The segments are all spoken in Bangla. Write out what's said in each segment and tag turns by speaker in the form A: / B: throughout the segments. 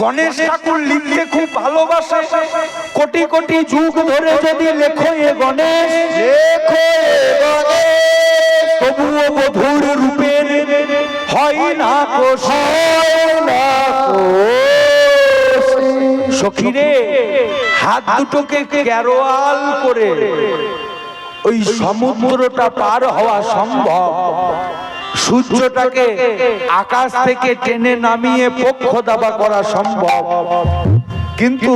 A: গণেশ ঠাকুর লিখতে খুব ভালোবাসে, কোটি কোটি যুগ ধরে যদি লেখো এ গণেশ, তবুও বধুর রূপের হয় না সখীরে। হাত দুটোকে ক্যারোয়াল করে ওই সমুদ্রটা পার হওয়া সম্ভব, সূর্যটাকে আকাশ থেকে টেনে নামিয়ে পক্ষ দাবা করা সম্ভব, কিন্তু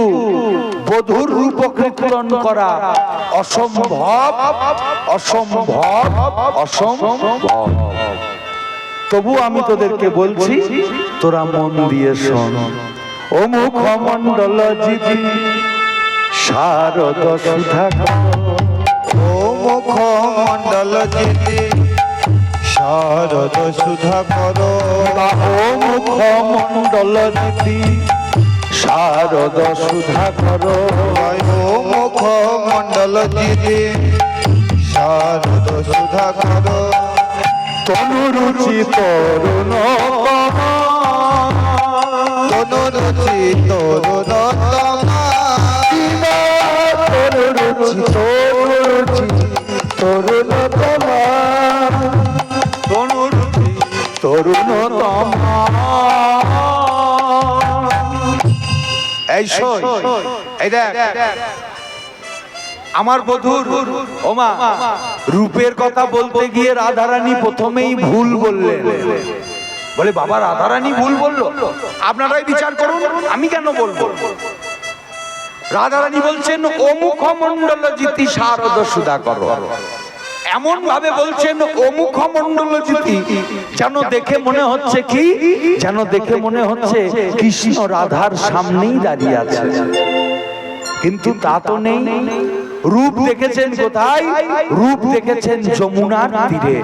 A: বধূর রূপকীর্তন করা অসম্ভব, অসম্ভব, অসম্ভব। তবু আমি তোদেরকে বলছি, তোরা মন দিয়ে শোন। ও মুখমণ্ডল জিতি শারদ সুধাকর,
B: ও মুখমণ্ডল জিতি শারদ সুধাকর,
A: ও মুখমণ্ডল জিতি শারদ সুধাকর,
B: ও মুখমণ্ডল জিতি শারদ সুধাকর,
A: তনুরুচি তরুণ
B: তনুরুচি তরুণ
A: তনুরুচি তনুরুচি তরুণতম তনুরুচি তরুণতম। এই শোন, এই দেখ আমার বধূর ওমা রূপের কথা বলতে গিয়ে রাধারানী প্রথমেই ভুল বললেন। বলে বাবা রাধারানী ভুল বললো? আপনারাই বিচার করুন, আমি কেন বলবো? রাধারানী বলছেন ও মুখমণ্ডল জিতি শারদ সুধাকর, এমন ভাবে বলছেন ও মুখমণ্ডল জিতি, যেন দেখে মনে হচ্ছে কি, যেন দেখে মনে হচ্ছে কৃষ্ণ রাধার সামনেই দাঁড়িয়ে আছে, কিন্তু তা তো নেই। রূপ দেখেছেন কোথায়? রূপ দেখেছেন যমুনার তীরে।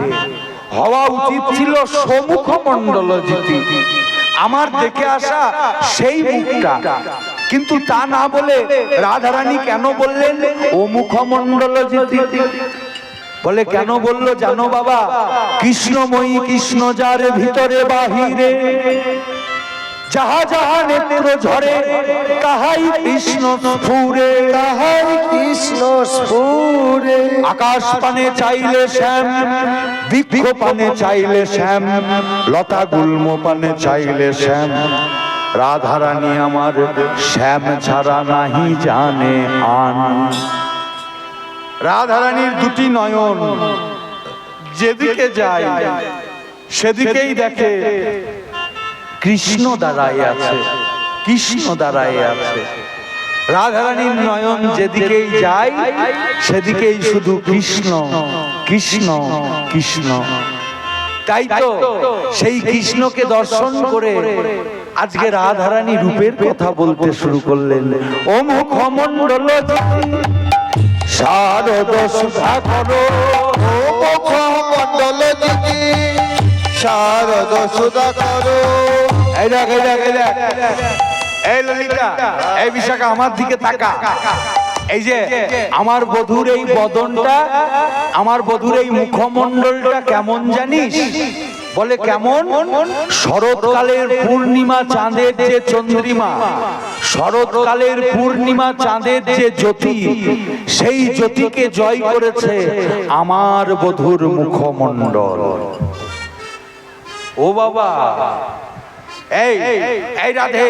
A: হওয়া উচিত ছিল সমুখ মণ্ডল জিতি, আমার দেখে আসা সেই মুখটা, কিন্তু তা না বলে রাধারানী কেন বললেন ও মুখমণ্ডল জিতি? বলে কেন বললো জানো বাবা? কৃষ্ণময়ী কৃষ্ণ যার ভিতরে বাহিরে, যাহা যাহা নেত্র ঝরে তাহাই কৃষ্ণ স্ফুরে, তাহাই কৃষ্ণ স্ফুরে। আকাশ পানে চাইলে শ্যাম, বৃক্ষ পানে চাইলে শ্যাম, লতা গুল্ম পানে চাইলে শ্যাম। রাধারানী আমার শ্যাম ছাড়া নাহি জানে আন। রাধারানীর দুটি নয়ন যেদিকে যায় সেদিকেই দেখে কৃষ্ণ দাঁড়ায় আছে, কৃষ্ণ দাঁড়ায় আছে। রাধারানীর নয়ন যেদিকেই যায় সেদিকেই শুধু কৃষ্ণ, কৃষ্ণ, কৃষ্ণ। তাই তো সেই কৃষ্ণকে দর্শন করে আজকে রাধারানী রূপের কথা বলতে শুরু করলেন। ও মুখমণ্ডল শারদ সুধাকর,
B: ও মুখমণ্ডল জিতি শারদ সুধাকর।
A: এই দেখ, এই দেখ, এই দেখ, এই ললিতা, এই বিশাখা আমার দিকে তাকা। এই যে আমার বধূর এই বদনটা, আমার বধূর এই মুখমণ্ডলটা কেমন জানিস? বলে কেমন? শরৎকালের পূর্ণিমা চাঁদের যে চন্দ্রিমা, শরৎকালের পূর্ণিমা চাঁদের যে জ্যোতি, সেই জ্যোতিকে জয় করেছে আমার বধূর মুখমণ্ডল। ও বাবা, এই এই রাধে,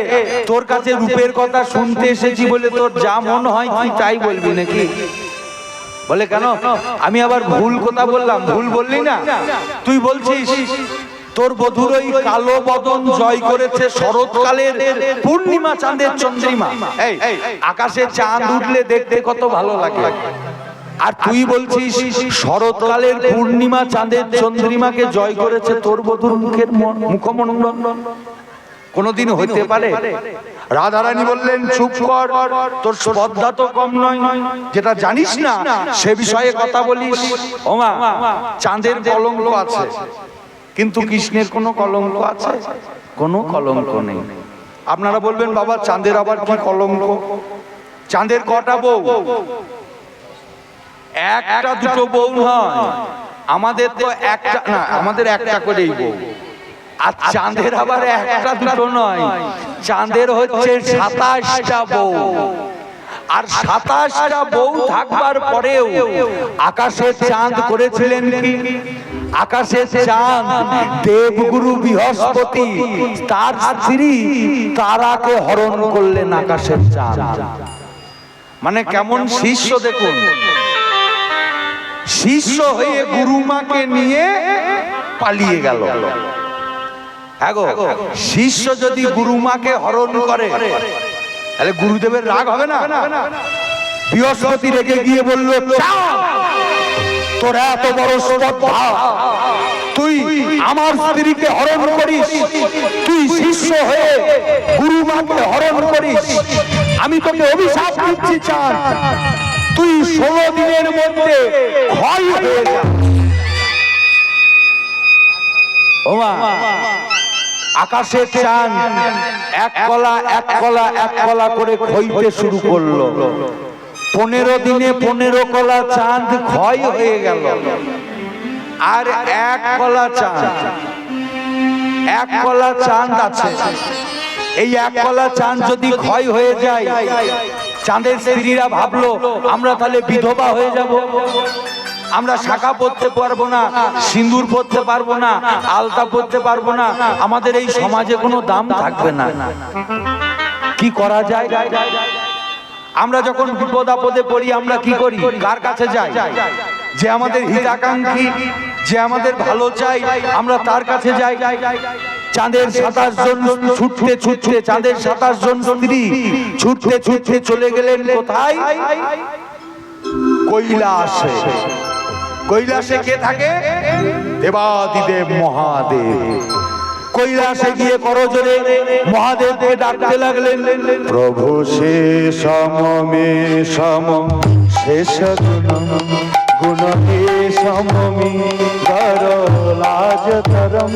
A: তোর কাছে রূপের কথা শুনতে এসেছি বলে তোর যা মন হয় তুই তাই বলবি নাকি? বলে কেন? আমি আবার ভুল কথা বললাম? ভুল বললি না, তুই বলছিস তোর বধূর ওই কালো বদন জয় করেছে শরৎকালের পূর্ণিমা চাঁদের চন্দ্রিমা। এই আকাশে চাঁদ উঠলে দেখতে কত ভালো লাগে, আর তুই বলছিস শরৎকালের পূর্ণিমা চাঁদের চন্দ্রিমাকে জয় করেছে তোর বধূর মুখের মুখমণ্ডল। কোনদিন হইতে পারে? রাধারানী বললেন চুপ কর, তোর শ্রদ্ধা তো কম নয়, যেটা জানিস না সে বিষয়ে কথা বলিস। ওমা, চাঁদের কলঙ্ক আছে, কিন্তু কৃষ্ণের কোনো কলঙ্ক আছে? কোনো কলঙ্ক নেই। আপনারা বলবেন বাবা চাঁদের আবার কি কলঙ্ক? চাঁদের কটা বউ? একটা দুটো বউ নয়, আমাদের তো একটা না, আমাদের একটা করেই বউ। আর চাঁদের আবার একটা দুটো নয়, চাঁদের হচ্ছে 27টা বউ। আর 27টা বউ থাকবার পরেও আকাশের চাঁদ করেছিলেন কি? আকাশের চাঁদ দেবগুরু বৃহস্পতি তার স্ত্রী তারাকে হরণ করলেন আকাশের চাঁদ। মানে কেমন শিষ্য দেখুন, শিষ্য হয়ে গুরুমাকে নিয়ে পালিয়ে গেল। শিষ্য যদি গুরুমাকে হরণ করে তাহলে গুরুদেবের রাগ হবে না? বৃহস্পতি রেগে গিয়ে বলল, তোর এত বড় স্পর্ধা, তুই আমার স্ত্রীকে হরণ করিস, তুই শিষ্য হয়ে গুরুমাকে হরণ করিস, আমি তোকে অভিশাপ দিচ্ছি চাঁদ, তুই 16 দিনের মধ্যে ক্ষয় হয়ে যা। ওমা, আকাশের চাঁদ এক কলা এক কলা এক কলা করে ক্ষয়তে শুরু করলো। 15 দিনে 15 কলা চাঁদ ক্ষয় হয়ে গেল। আর এক কলা চাঁদ আছে, এই এক কলা চাঁদ যদি ক্ষয় হয়ে যায়, চাঁদের স্ত্রীরা ভাবলো আমরা তাহলে বিধবা হয়ে যাব, আমরা শাখা পরতে পারবো না, সিঁদুর পরতে পারবো না, আলতা পরতে পারবো না, আমাদের এই সমাজে কোনো দাম থাকবে না। কি করা যায়? আমরা যখন বিপদ আপদে পড়ি আমরা কি করি? কার কাছে যাই? যে আমাদের হিতাকাঙ্ক্ষী, যে আমাদের ভালো চাই, আমরা তার কাছে যাই। চাঁদের 27 জন ছুটতে ছুটতে, চাঁদের 27 জন স্ত্রী ছুটতে ছুটতে চলে গেলেন কোথায়? কৈলাসে। কৈলাসে কে থাকে? দেবাদিদেব মহাদেব। কৈলাসে গিয়ে করজোরে মহাদেবকে ডাকতে লাগলেন,
B: প্রভু শেষম মে সম শেষ গুণ গুণ হে সমমি গর লাজ ধরম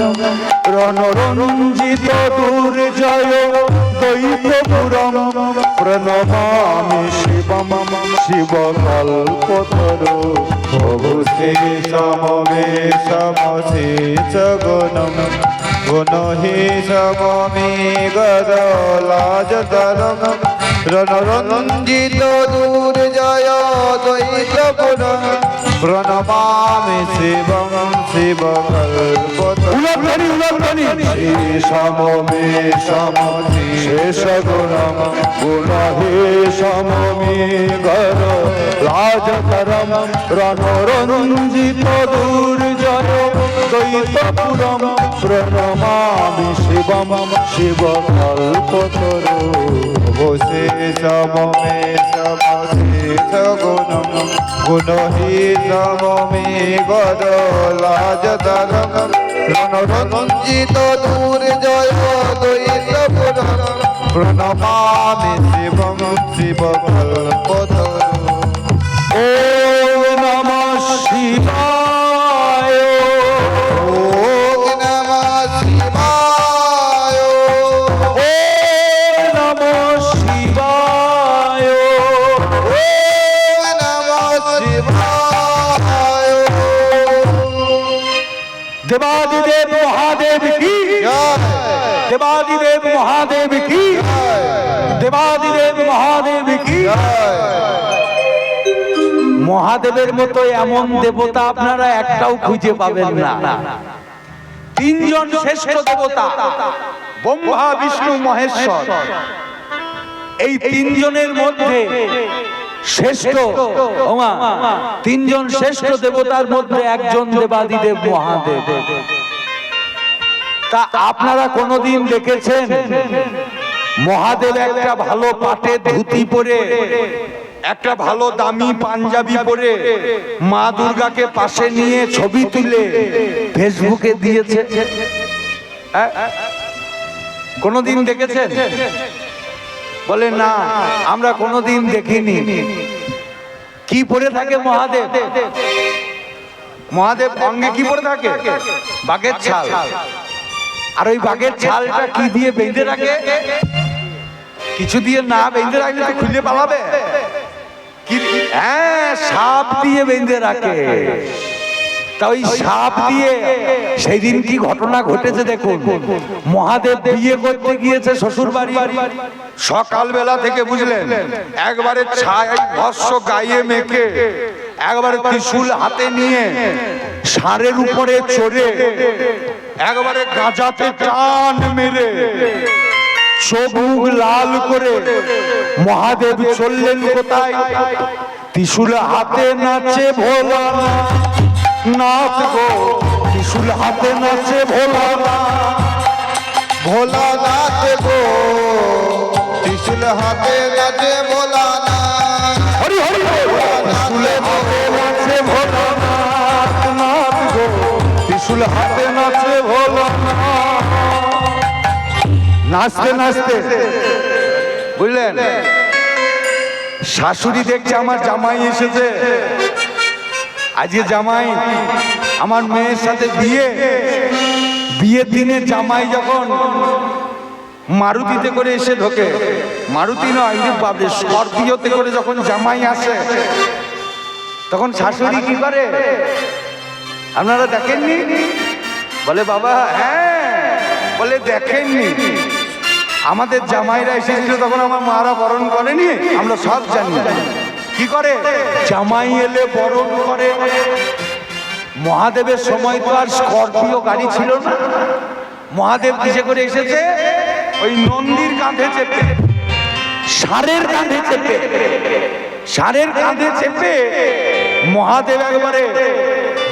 B: রণরঞ্জিত দুর্জয় দৈত্যপুরম প্রণমামি শিবম শিব কল্পতরু প্রভু শেষম মে সম শেষ গুণম গুণ হে সমমি গর লাজ ধরম রণরঞ্জিত দুর্জয় দৈত্যপুরম প্রণমামি শিবম শিব কল্পতরু শেষম মে সম শেষ গুণম গুণ হে সমমি গর লাজ ধরম রণরঞ্জিত দুর্জয় দৈত্যপুরম প্রণমামি শিবম শিব কল্পতরু শেষম মে সম শেষ গুণম গুণ হি সমমি গর লাজ ধরম রণরঞ্জিত দুর্জয় দৈত্যপুরম প্রণমামি শিবম শিব কল্পতরু।
A: ওম নমঃ শিবায়,
B: ওম নমঃ শিবায়,
A: ওম নমঃ শিবায়,
B: ওম নমঃ শিবায়।
A: দেবাদিদেব মহাদেব কি
B: জয়,
A: দেবাদিদেব মহাদেব কি দেবাদিদেব মহাদেব কি
B: জয়।
A: মহাদেবের মতো এমন দেবতা আপনারা একটাও খুঁজে পাবেন না। 3 জন শ্রেষ্ঠ দেবতা, ব্রহ্মা বিষ্ণু মহেশ্বর। এই 3 জনের মধ্যে শ্রেষ্ঠ, ওমা 3 জন শ্রেষ্ঠ দেবতার মধ্যে একজন দেবাদিদেব মহাদেব। তা আপনারা কোনদিন দেখেছেন মহাদেব একটা ভালো পাটের ধুতি পরে, একটা ভালো দামি পাঞ্জাবি পরে মা দুর্গাকে পাশে নিয়ে ছবি তুলে ফেসবুকে দিয়েছে? কোনদিন দেখেছেন? বলে না, আমরা কোনদিন দেখিনি। কি পরে থাকে মহাদেব? মহাদেব অঙ্গে কি পরে থাকে? বাঘের ছাল। আর ওই বাঘের ছালটা কি দিয়ে বেঁধে রাখে? কিছু দিয়ে না বেঁধে রাখলে তো খুলে পালাবে। হ্যাঁ, সাপ দিয়ে বেঁধে রাখে। তা ওই সাপ দিয়ে সেই দিন কি ঘটনা ঘটেছে দেখুন। মহাদেব বিয়ে করতে গিয়েছে শ্বশুর বাড়ি, সকালবেলা থেকে বুঝলেন একবারে ছায় ভস্য গায়ে মেখে একবারে ত্রিশূল হাতে নিয়ে ষাঁড়ের উপরে চড়ে একবারে গাঁজাতে টান মেরে চোখ মুখ লাল করে মহাদেব চললেন কোথায়? ত্রিশূল হাতে নাচে ভোলা নাথ গো, ত্রিশূল হাতে নাচে ভোলা
B: ভোলানাথ গো, ত্রিশূল হাতে নাচে ভোলানাথ।
A: হরি হরি ত্রিশূল হাতে নাচে ভোলা নাথ গো, ত্রিশূল হাতে নাচে ভোলা। নাচতে নাচতে বুঝলেন শাশুড়ি দেখছে আমার জামাই এসেছে, আজকে জামাই আমার মেয়ের সাথে বিয়ের দিনে জামাই যখন মারুতিতে করে এসে ঢোকে, মারুতি নয় বাবরে স্করপিওতে করে যখন জামাই আসে তখন শাশুড়ি কি করে আপনারা দেখেননি? বলে বাবা হ্যাঁ, বলে দেখেননি আমাদের জামাইরা এসেছিল তখন আমার মারা বরণ করেনি, আমরা সব জানি। কি করে জামাই এলে বরণ করে? মহাদেবের সময় তো আর স্করপিও গাড়ি ছিল না, মহাদেব কিসে করে এসেছে? ওই নন্দীর কাঁধে চেপে, ষাঁড়ের কাঁধে চেপে, ষাঁড়ের কাঁধে চেপে মহাদেব একবারে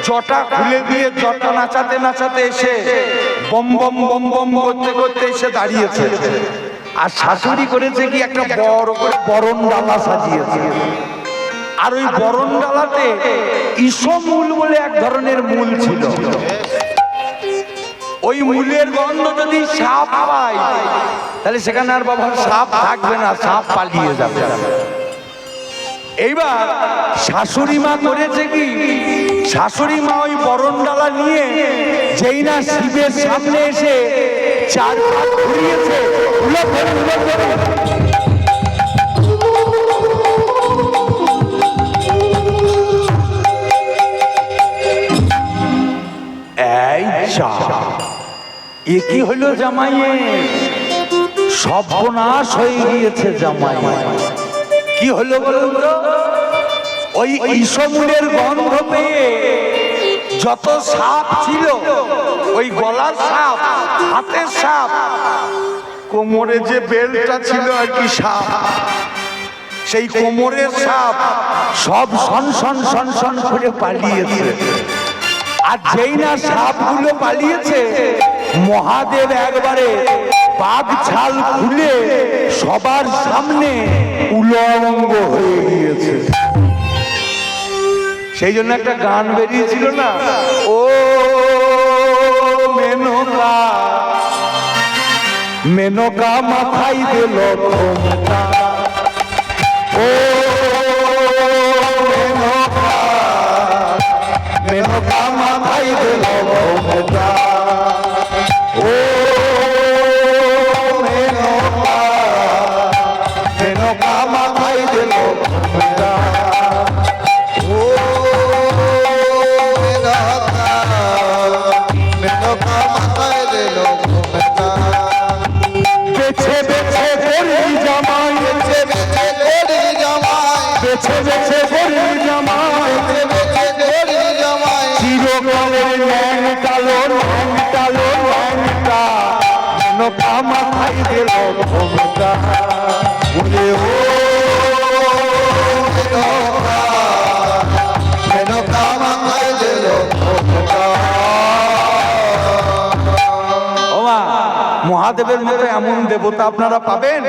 A: জটা খুলে দিয়ে জটা নাচাতে নাচাতে এসে বম বম বম বম করতে করতে এসে দাঁড়িয়েছে। আর শাশুড়ি করেছে কি একটা বড় করে বরণ ডালা সাজিয়েছে, আর ওই বরণ ডালাতে ঈশমূল বলে এক ধরনের মূল ছিল। ওই মূলের গন্ধ যদি সাপ পায় তাহলে সেখানে আর বাবা সাপ থাকবে না, সাপ পালিয়ে যাবে। এইবার শাশুড়ি মা করেছে কি, শাশুড়ি মা ওই বরণ ডালা নিয়ে যেই না শিবের সামনে এসে চার হাত ঘুরিয়েছে, এ কি হলো জামাইয়ে? সর্বনাশ হয়ে গিয়েছে জামাই। কি হলো বলুন তো? ওই ঈশমূলের গন্ধ পেয়ে যত সাপ ছিল, ওই গলার সাপ, হাতের সাপ, কোমরে যে বেলটা ছিল আর কি সাপ, সেই কোমরের সাপ সব সনসন সনসন করে পালিয়েছে। আর যেই না সাপগুলো পালিয়েছে, মহাদেব একবারে বাঘ ছাল খুলে সবার সামনে উলঙ্গ হয়ে গিয়েছে। সেই জন্য একটা গান বেরিয়েছিল না, ও মেনকা মেনকা মাথায় দিল থমকা, ও মেনকা মেনকা মাথায় দিল থমকা, ও মেনকা মেনকা মাথায় দিল থমকা,
B: ও মেনকা মাথায় দিল ঘোমটা।
A: বেছে বেছে করি জামাই,
B: বেছে বেছে করি জামাই,
A: বেছে বেছে করি জামাই,
B: বেছে বেছে করি জামাই।
A: চিরকালের ন্যাং কালো ন্যাং কালো ন্যাংটা মেনকা মাথায় দিল ঘোমটা, বলে ও
B: মেনকা মাথায় দিল ঘোমটা।
A: ওমা মহাদেবের মতো এমন দেবতা আপনারা পাবেন?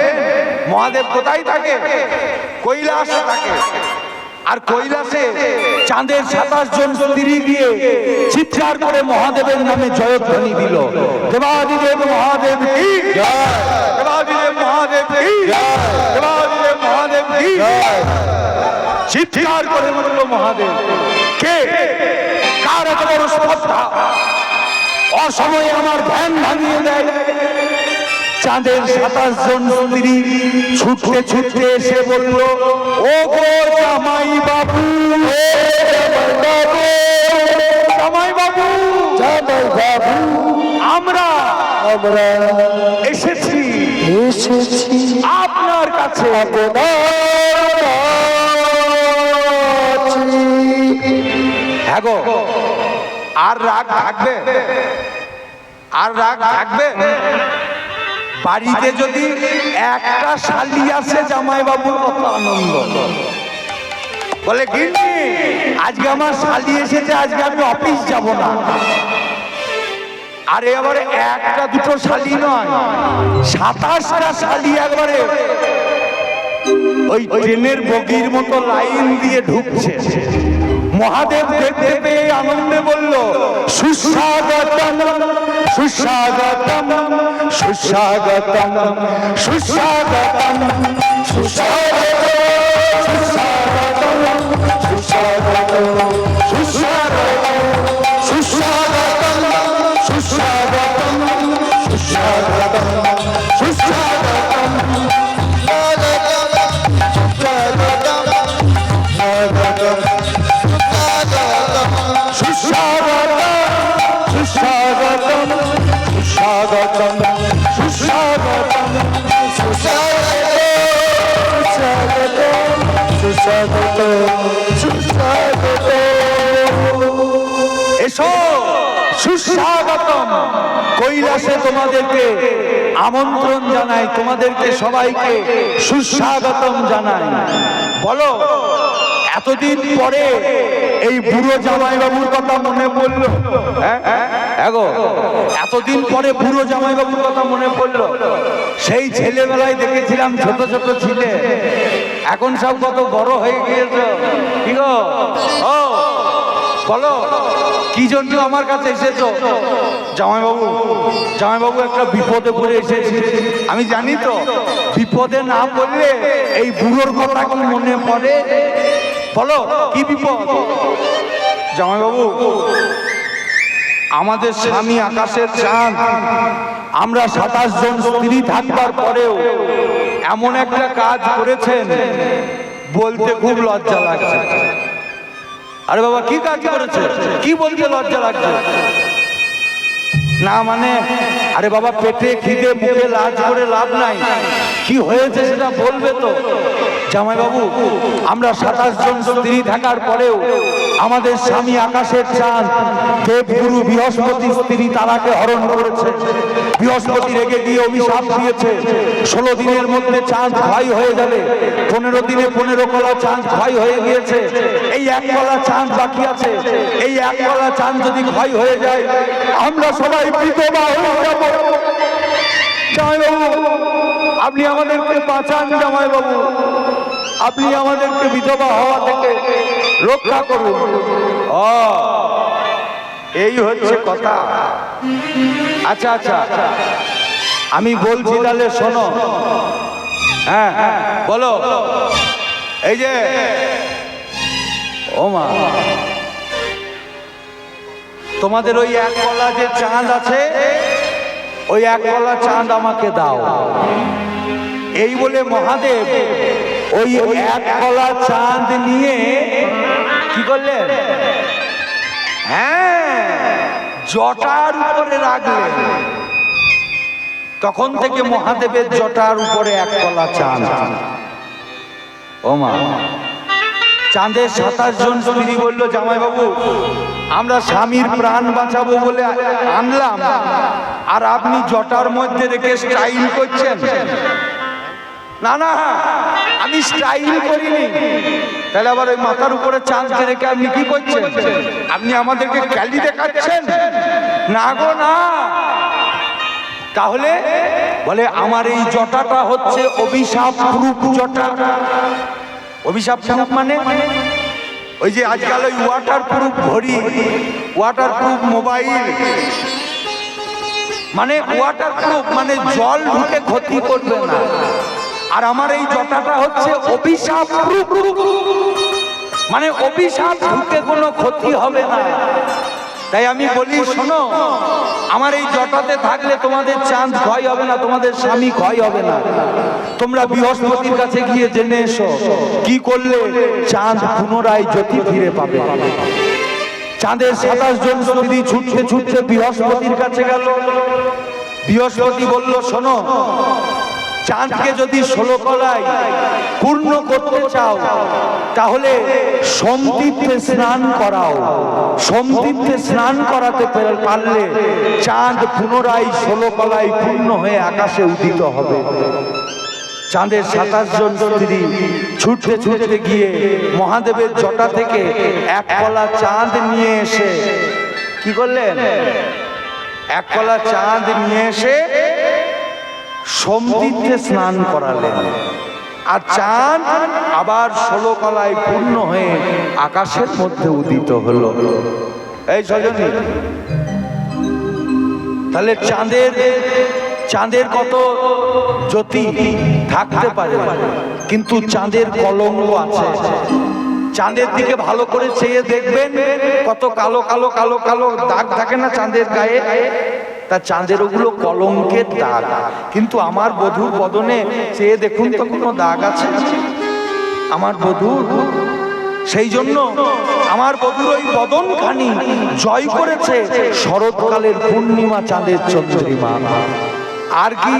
A: মহাদেব কোথায় থাকে? কৈলাসে থাকে। আর কৈলাসে চাঁদের 27 জন স্ত্রী দিয়ে চিৎকার করে মহাদেবের নামে জয়ধ্বনি দিল। দেবাদিদেব মহাদেব কি জয়, দেবাদিদেব মহাদেব কি জয়, দেবাদিদেব মহাদেব কি জয়। চিৎকার করে বলল মহাদেব কে, কার এত বড় স্পর্ধা, অসময়ে আমার ধ্যান ভাঙিয়ে দেয়। চাঁদের 27 জন স্ত্রী ছুটতে ছুটতে এসে বলল, ও গো জামাই বাবু, জামাই
B: আমরা
A: এসেছি
B: এসেছি
A: আপনার কাছে। হ্যাঁ গো, আর রাগ থাকবে? আর রাগ থাকবে? বাড়িতে যদি একটা শালি আসে জামাই বাবুর কত আনন্দ, বলে গিন্নি আজকে আমার শালি এসেছে, আজকে আমি অফিস যাব না। আরে এবারে একটা দুটো শালি নয়, 27টা শালি একবারে ওই ট্রেনের বগির মতো লাইন দিয়ে ঢুকছে। মহাদেব দেখতে পেয়ে আনন্দে বলল, সুস্বাগতম সুস্বাগতম সুস্বাগতম সুস্বাগতম সুস্বাগতম সুস্বাগতম সুস্বাগতম সুস্বাগতম সুস্বাগতম সুস্বাগতম সুস্বাগতম সুস্বাগতম সুস্বাগতম সুস্বাগতম এসো সুস্বাগতম। কৈলাসে তোমাদেরকে আমন্ত্রণ জানাই, তোমাদেরকে সবাইকে সুস্বাগতম জানাই। বলো, এতদিন পরে এই বুড়ো জামাইবাবুর কথা মনে পড়লো? এগো, এতদিন পরে বুড়ো জামাইবাবুর কথা মনে পড়লো? সেই ছেলেবেলায় দেখেছিলাম ছোট ছোট ছিলে, এখন সব কত বড় হয়ে গিয়েছে। কি গো, ও বলো, কি জন্য আমার কাছে এসেছো? জামাইবাবু, জামাইবাবু একটা বিপদে পড়ে এসেছি। আমি জানি তো, বিপদে না পড়লে এই বুড়োর কথা কি মনে পড়ে? বলো কি বিপদ? জামাইবাবু, আমাদের স্বামী আকাশের চাঁদ, আমরা 27 জন স্ত্রী থাকবার পরেও এমন একটা কাজ করেছেন, বলতে খুব লজ্জা লাগছে। আরে বাবা, কি কাজ করেছে? কি বলতে লজ্জা লাগছে? না মানে, আরে বাবা, পেটে খিদে মুখে লাজ করে লাভ নাই, কি হয়েছে সেটা বলবে তো। জামাইবাবু, আমরা 27 জন স্ত্রী থাকার পরেও আমাদের স্বামী আকাশের চাঁদ দেবগুরু বৃহস্পতি স্ত্রী তারাকে হরণ করেছে। বৃহস্পতি রেগে গিয়ে অভিশাপ দিয়েছে, 16 দিনের মধ্যে চাঁদ ক্ষয় হয়ে যাবে। 15 দিনে 15 কলা চাঁদ ক্ষয় হয়ে গিয়েছে, এই 1 কলা চাঁদ বাকি আছে। এই 1 কলা চাঁদ যদি ক্ষয় হয়ে যায়, আমরা সবাই বিধবা হয়ে যাব। জামাইবাবু, আপনি আমাদেরকে বাঁচান। জামাইবাবু, আপনি আমাদেরকে বিধবা হওয়া থেকে রক্ষা করুন। এই হচ্ছে কথা। আচ্ছা আচ্ছা, আমি বলছি তাহলে শোনো। হ্যাঁ বলো। এই যে ও মা, তোমাদের ওই 1 কলা যে চাঁদ আছে, ওই 1 কলা চাঁদ আমাকে দাও। এই বলে মহাদেব ওই 1 কলা চাঁদ নিয়ে কি করলেন? হ্যাঁ, জটার উপরে রাখলেন। তখন থেকে মহাদেবের জটার উপরে 1 কলা চাঁদ। ও মা, চাঁদের 27 জন স্ত্রী বলল, জামাইবাবু, আমরা স্বামীর প্রাণ বাঁচাবো বলে আনলাম, আর আপনি জটার মধ্যে রেখে স্টাইল করছেন। না না, আমি স্টাইল করিনি। তাহলে আবার ওই মাথার উপরে চাঁদ রেখে আপনি কি করছেন? আপনি আমাদেরকে ক্যালি দেখাচ্ছেন? না গো না। তাহলে বলে, আমার এই জটাটা হচ্ছে অভিশাপ প্রুফ জটা। অভিশাপ প্রুফ মানে ওই যে আজকাল ওই ওয়াটার প্রুফ ঘড়ি, ওয়াটার প্রুফ মোবাইল, মানে ওয়াটার প্রুফ মানে জল ঢুকে ক্ষতি করবে না। আর আমার এই জটাটা হচ্ছে অভিশাপ প্রুফ, মানে অভিশাপ ঢুকে কোনো ক্ষতি হবে না। তাই আমি বলি, শোনো, আমার এই জটাতে থাকলে তোমাদের চাঁদ ক্ষয় হবে না, তোমাদের স্বামী ক্ষয় হবে না। তোমরা বৃহস্পতির কাছে গিয়ে জেনে এসো কি করলে চাঁদ পুনরায় জ্যোতি ফিরে পাবে। চাঁদের 27 জন স্ত্রী ছুটতে ছুটতে বৃহস্পতির কাছে গেল। বৃহস্পতি বলল, শোনো, চাঁদকে যদি 16 কলায় পূর্ণ করতে চাও তাহলে সোমতীর্থে স্নান করাও। সোমতীর্থে স্নান করাতে পারলে চাঁদ পুনরায় 16 কলায় পূর্ণ হয়ে আকাশে উদিত হবে। চাঁদের 27 জন স্ত্রী ছুটতে ছুটতে গিয়ে মহাদেবের জটা থেকে 1 কলা চাঁদ নিয়ে এসে কি করলেন? 1 কলা চাঁদ নিয়ে এসে সোমতীর্থে স্নান করালেন। আর চাঁদ আবার 16 কলায় পূর্ণ হয়ে আকাশের মধ্যে উদিত হলো। এই সজনী, তাহলে চাঁদের কত জ্যোতি থাকতে পারে, কিন্তু চাঁদের কলঙ্ক আছে। চাঁদের দিকে ভালো করে চেয়ে দেখবেন, কত কালো কালো কালো কালো দাগ থাকে না চাঁদের গায়ে? তা চাঁদের ওগুলো কলঙ্কের দাগ। কিন্তু আমার বধূর বদনে চেয়ে দেখুন তো কোনো দাগ আছে আমার বধূর? সেই জন্য আমার বধূর ওই বদনখানি জয় করেছে শরৎকালের পূর্ণিমা চাঁদের চন্দ্রিমা। আর কি